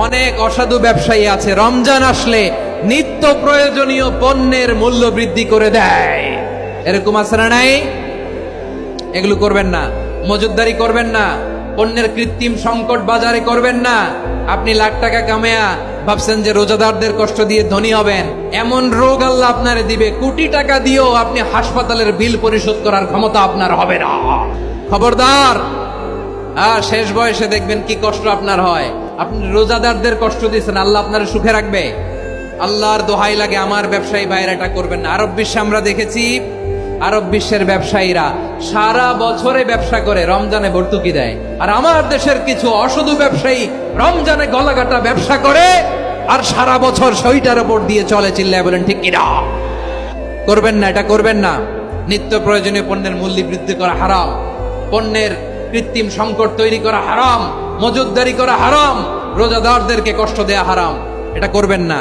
অনেক অসাধু ব্যবসায়ী আছে রমজান আসলে নিত্য প্রয়োজনীয় পণ্যের মূল্য বৃদ্ধি করে দেয়। এরকম আছে না নাই? এগুলো করবেন না, মজুতদারি করবেন না, পণ্যের কৃত্রিম সংকট বাজারে করবেন না। আপনি লাখ টাকা কামায়া ভাবছেন যে রোজাদারদের কষ্ট দিয়ে ধনী হবেন, এমন রোগ আল্লাহ আপনারে দিবে, কোটি টাকা দিয়েও আপনি হাসপাতালের বিল পরিশোধ করার ক্ষমতা আপনার হবে না। খবরদার। শেষ বয়সে দেখবেন কি কষ্ট আপনার হয়। আপনি রোজাদারদের কষ্ট দিচ্ছেন, আল্লাহ আপনার সুখে রাখবে? আল্লাহর দোহাই লাগে আমার ব্যবসায়ী ভাইরা এটা করবেন না। আরব বিশ্বে আমরা দেখেছি, আরব বিশ্বের ব্যবসায়ীরা সারা বছরে ব্যবসা করে, রমজানে ভর্তুকি দেয়। আর আমার দেশের কিছু অসাধু ব্যবসায়ী রমজানে গলাকাটা ব্যবসা করে আর সারা বছর সইটার উপর দিয়ে চলে। চিল্লায় বলেন ঠিক কিনা? করবেন না, এটা করবেন না। নিত্য প্রয়োজনীয় পণ্যের মূল্য বৃদ্ধি করা হারাম, পণ্যের কৃত্রিম সংকট তৈরি করা হারাম, মজুতদারি করা হারাম, রোজাদারদেরকে কষ্ট দেয়া হারাম। এটা করবেন না।